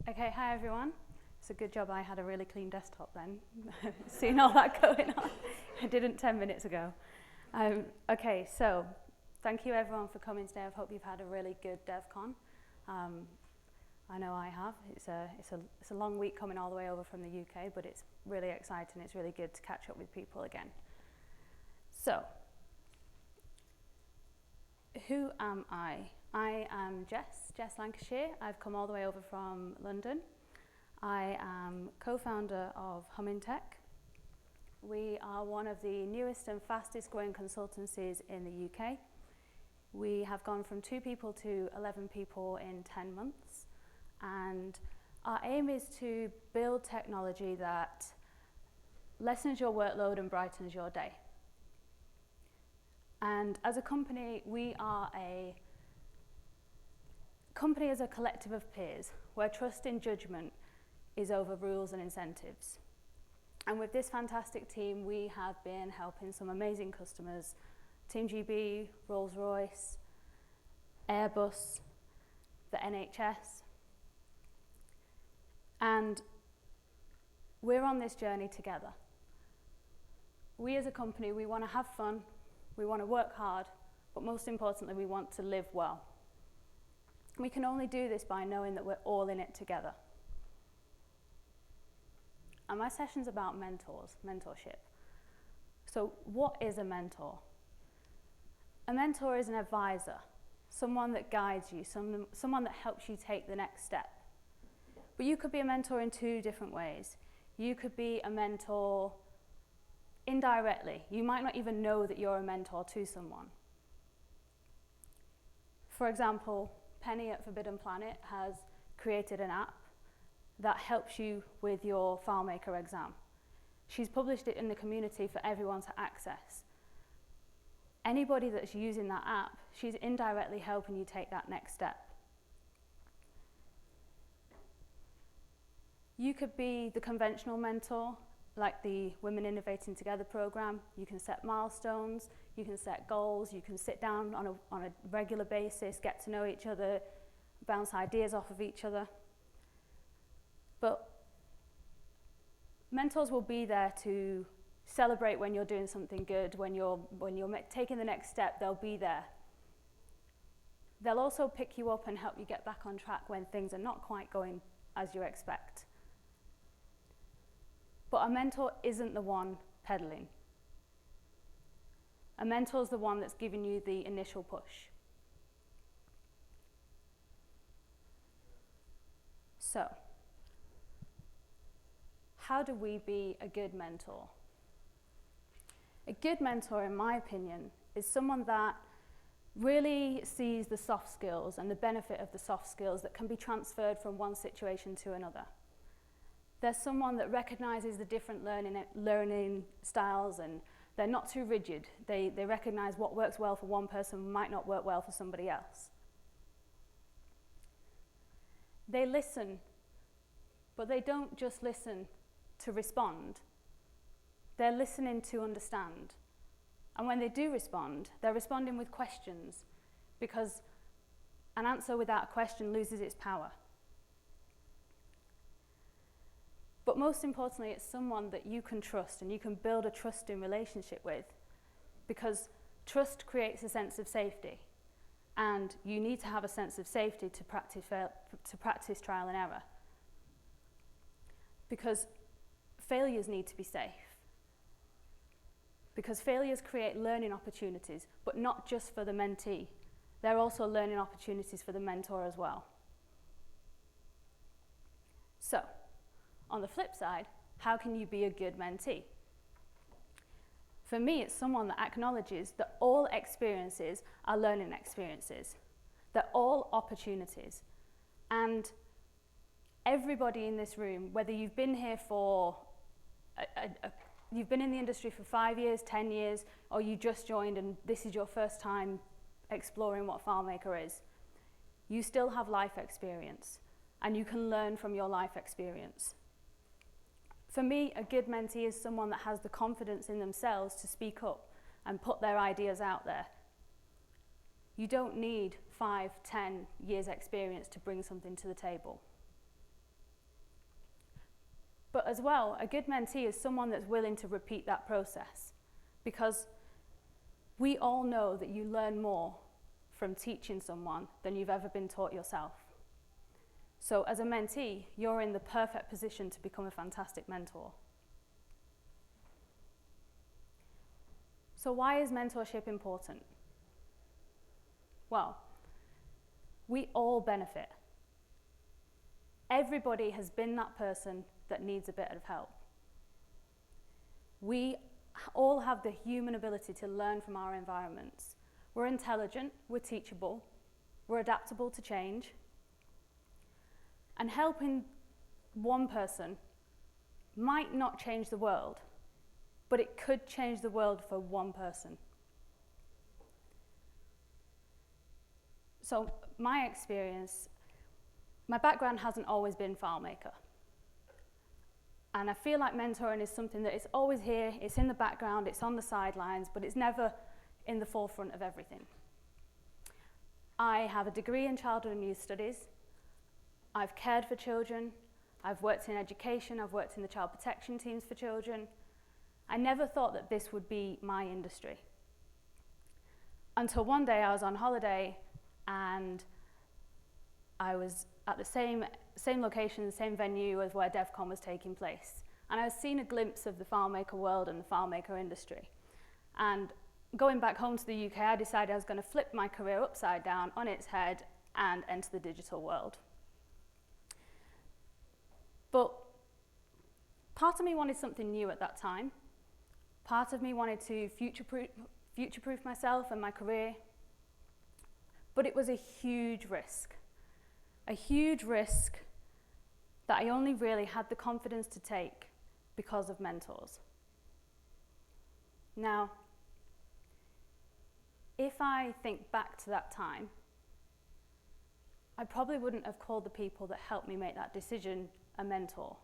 Okay, hi everyone. It's a good job I had a really clean desktop then. Seen all that going on. I didn't 10 minutes ago. Okay, so thank you everyone for coming today. I hope you've had a really good DevCon. I know I have. It's a long week coming all the way over from the UK, but it's really exciting. It's really good to catch up with people again. So, who am I? I am Jess Lancashire. I've come all the way over from London. I am co-founder of Tech. We are one of the newest and fastest growing consultancies in the UK. We have gone from 2 people to 11 people in 10 months. And our aim is to build technology that lessens your workload and brightens your day. And as a company, we are a company as a collective of peers, where trust in judgment is over rules and incentives. And with this fantastic team, we have been helping some amazing customers, Team GB, Rolls-Royce, Airbus, the NHS. And we're on this journey together. We as a company, we want to have fun, we want to work hard, but most importantly, we want to live well. We can only do this by knowing that we're all in it together. And my session's about mentorship. So what is a mentor? A mentor is an advisor, someone that guides you, someone that helps you take the next step. But you could be a mentor in 2 different ways. You could be a mentor indirectly. You might not even know that you're a mentor to someone. For example, Penny at Forbidden Planet has created an app that helps you with your FileMaker exam. She's published it in the community for everyone to access. Anybody that's using that app, she's indirectly helping you take that next step. You could be the conventional mentor, like the Women Innovating Together program. You can set milestones, you can set goals, you can sit down on a regular basis, get to know each other, bounce ideas off of each other. But mentors will be there to celebrate when you're doing something good, when you're taking the next step, they'll be there. They'll also pick you up and help you get back on track when things are not quite going as you expect. But a mentor isn't the one pedaling. A mentor's the one that's giving you the initial push. So, how do we be a good mentor? A good mentor, in my opinion, is someone that really sees the soft skills and the benefit of the soft skills that can be transferred from one situation to another. There's someone that recognizes the different learning styles, and they're not too rigid. They recognize what works well for one person might not work well for somebody else. They listen, but they don't just listen to respond. They're listening to understand. And when they do respond, they're responding with questions, because an answer without a question loses its power. But most importantly, it's someone that you can trust and you can build a trusting relationship with, because trust creates a sense of safety. And you need to have a sense of safety to practice trial and error. Because failures need to be safe. Because failures create learning opportunities, but not just for the mentee. They're also learning opportunities for the mentor as well. So, on the flip side, how can you be a good mentee? For me, it's someone that acknowledges that all experiences are learning experiences. They're all opportunities. And everybody in this room, whether you've been here for, you've been in the industry for 5 years, 10 years, or you just joined and this is your first time exploring what FileMaker is, you still have life experience, and you can learn from your life experience. For me, a good mentee is someone that has the confidence in themselves to speak up and put their ideas out there. You don't need 5, 10 years experience to bring something to the table. But as well, a good mentee is someone that's willing to repeat that process, because we all know that you learn more from teaching someone than you've ever been taught yourself. So as a mentee, you're in the perfect position to become a fantastic mentor. So why is mentorship important? Well, we all benefit. Everybody has been that person that needs a bit of help. We all have the human ability to learn from our environments. We're intelligent, we're teachable, we're adaptable to change. And helping one person might not change the world, but it could change the world for one person. So my experience, my background hasn't always been FileMaker. And I feel like mentoring is something that is always here, it's in the background, it's on the sidelines, but it's never in the forefront of everything. I have a degree in childhood and youth studies. I've cared for children. I've worked in education. I've worked in the child protection teams for children. I never thought that this would be my industry. Until one day I was on holiday and I was at the same location, the same venue as where DevCon was taking place. And I was seeing a glimpse of the FileMaker world and the FileMaker industry. And going back home to the UK, I decided I was going to flip my career upside down on its head and enter the digital world. But part of me wanted something new at that time. Part of me wanted to future-proof myself and my career. But it was a huge risk. A huge risk that I only really had the confidence to take because of mentors. Now, if I think back to that time, I probably wouldn't have called the people that helped me make that decision a mentor.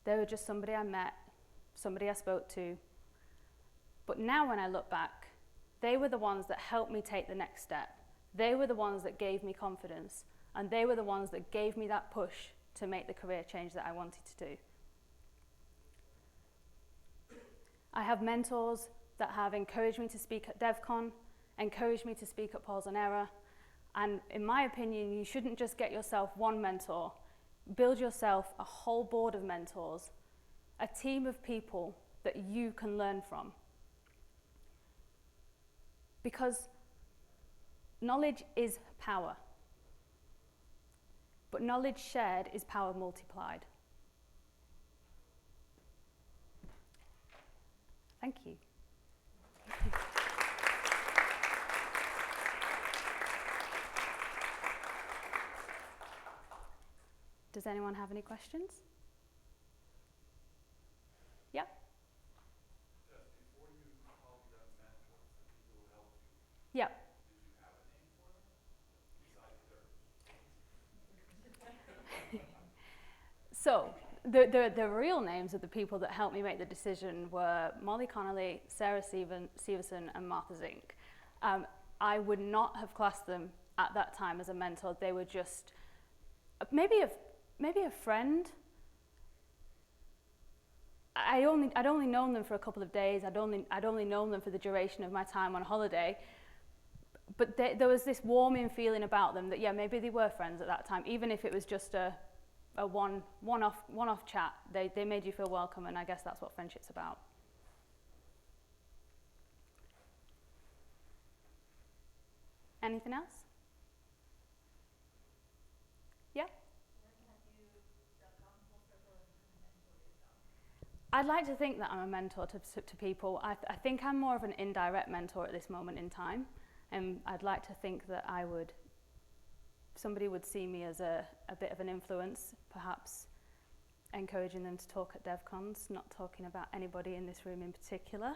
They were just somebody I met, somebody I spoke to. But now when I look back, they were the ones that helped me take the next step. They were the ones that gave me confidence, and they were the ones that gave me that push to make the career change that I wanted to do. I have mentors that have encouraged me to speak at DevCon, encouraged me to speak at Pause on Error, and in my opinion, you shouldn't just get yourself one mentor. Build yourself a whole board of mentors, a team of people that you can learn from. Because knowledge is power, but knowledge shared is power multiplied. Thank you. Does anyone have any questions? Yeah? Yes, before you called them mentors, the people who helped you, Yeah. did you have a name for them? Besides So, the real names of the people that helped me make the decision were Molly Connolly, Sarah Severson, and Martha Zink. I would not have classed them at that time as a mentor. They were just maybe a friend. I'd only known them for a couple of days. I'd only known them for the duration of my time on holiday. But there was this warming feeling about them that, yeah, maybe they were friends at that time, even if it was just a one-off chat. They made you feel welcome, and I guess that's what friendship's about. Anything else? Yeah? I'd like to think that I'm a mentor to people. I think I'm more of an indirect mentor at this moment in time, and I'd like to think that somebody would see me as a bit of an influence, perhaps encouraging them to talk at DevCons, not talking about anybody in this room in particular.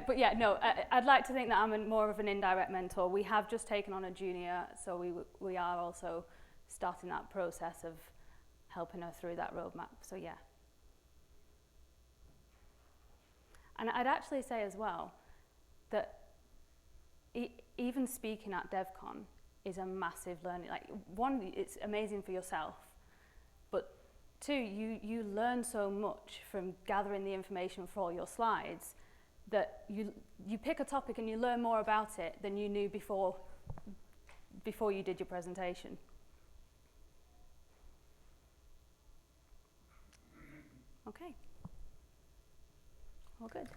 But yeah, no, I'd like to think that I'm more of an indirect mentor. We have just taken on a junior, so we are also starting that process of helping her through that roadmap, so yeah. And I'd actually say as well that even speaking at DevCon is a massive learning. Like, one, it's amazing for yourself, two, you learn so much from gathering the information for all your slides that you pick a topic and you learn more about it than you knew before you did your presentation. Okay. All good.